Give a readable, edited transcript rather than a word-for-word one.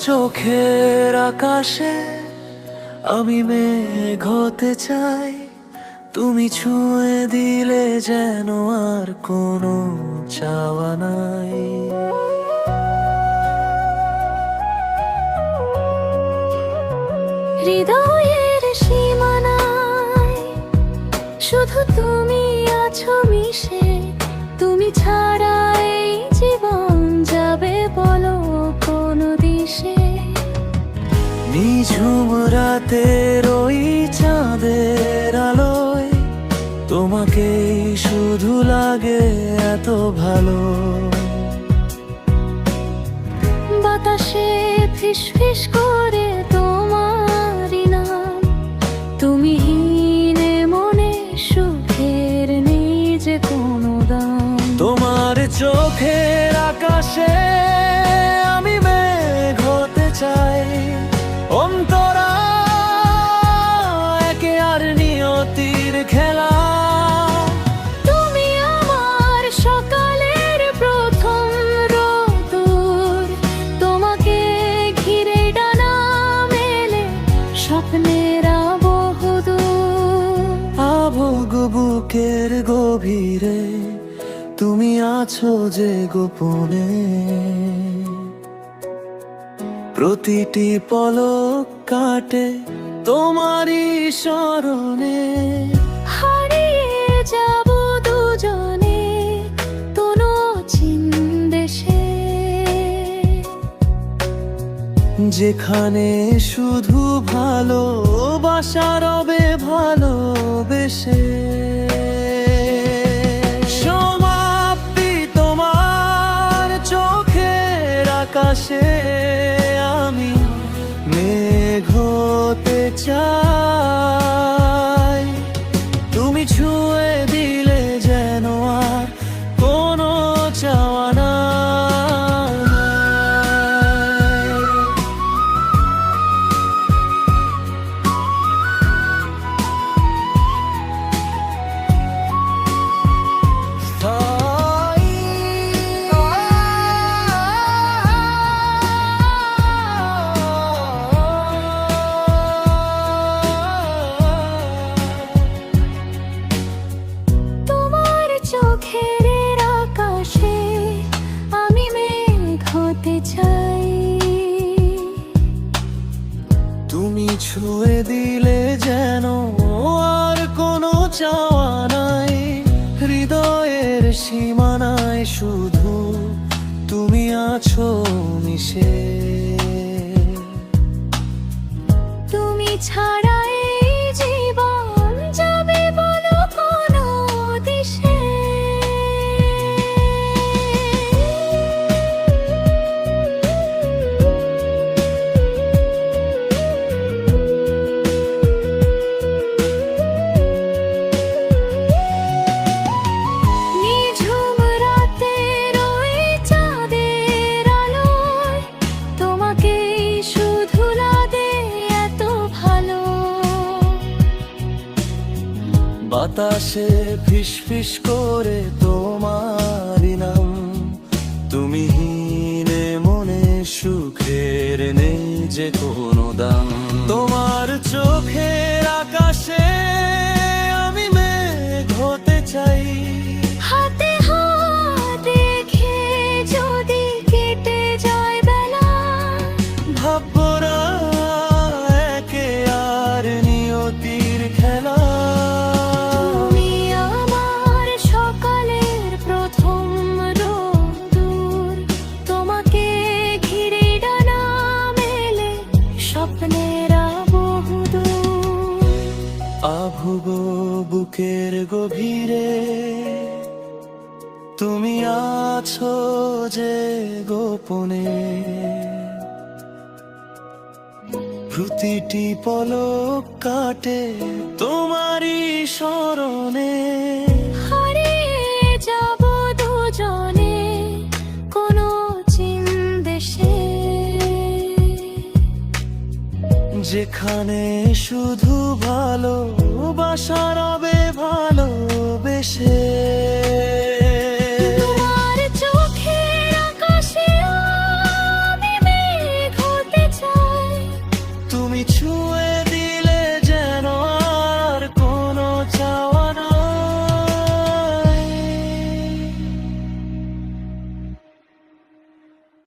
চোখের আকাশে আমি মেঘ হতে চাই, তুমি ছুঁয়ে দিলে যেন আর কোনো চাওয়া নাই। হৃদয়ের সীমানায় শুধু তুমি আছো মিশে, তুমি ছাড়া এই জীবন যাবে বলো কোন দিশে। নিঝুম রাতের ওই চাঁদের আলোয় তোমাকেই শুধু লাগে এত ভালো। বাতাসে ফিসফিস করে তোমারই নাম, তুমি হীনে মনে সুখের নেই যে কোনো দাম। তোমার চোখের আকাশে আমি মেঘ হতে চাই, অন্তরা একে আর নিয়তির খেলা। তুমি আমার সকালের প্রথম রোদুর, তোমাকে ঘিরে ডানা মেলে স্বপ্নেরা বহুদূর। আবুগ বুকের গভীরে তুমি আছো যে গোপনে, প্রতিটি পলক কাটে তোমারই স্মরণে। হারিয়ে যাব দুজনে কোনো চিন দেশে, যেখানে শুধু ভালোবাসা রবে ভালোবেসে। সমাপ্তি তোমার চোখের আকাশে আমি মেঘ হতে চাই, তুমি ছুঁয়ে দিলে যেন আর কোনো চাওয়া নাই। তোমার চোখের আকাশে আমি মেঘ হতে চাই, তুমি ছুঁয়ে দিলে যেন আর কোনো চাওয়া নাই। হৃদয়ের সীমানায় শুধু তুমি আছো মিশে, তুমি ছাড়া এই জীবন যাবে বলো কোনো দিশে। নিঝুম রাতের ওই চাঁদের আলোয় তোমাকেই শুধু লাগে এত ভালো। বাতাসে ফিসফিস করে তোমারই নাম, তুমি হীনে মনে সুখের নেই যে কোনো দাম। তোমার চোখের আকাশে আমি মেঘ হতে চাই, হাতে হাত রেখে যদি কেটে যায় বেলা, ভাবরা একে আর নিয়তির খেলা। তুমি আমার সকালের প্রথম রোদুর, তোমাকে ঘিরে ডানা মেলে স্বপ্নেরা বহুদূর। আভুগ বুকের গভীরে তুমি আছো যে গোপনে, প্রতিটি পলক কাটে তোমারই স্মরণে। হারিয়ে যাব দুজনে কোনো চিন দেশে, যেখানে শুধু ভালোবাসা রবে ভালোবেসে।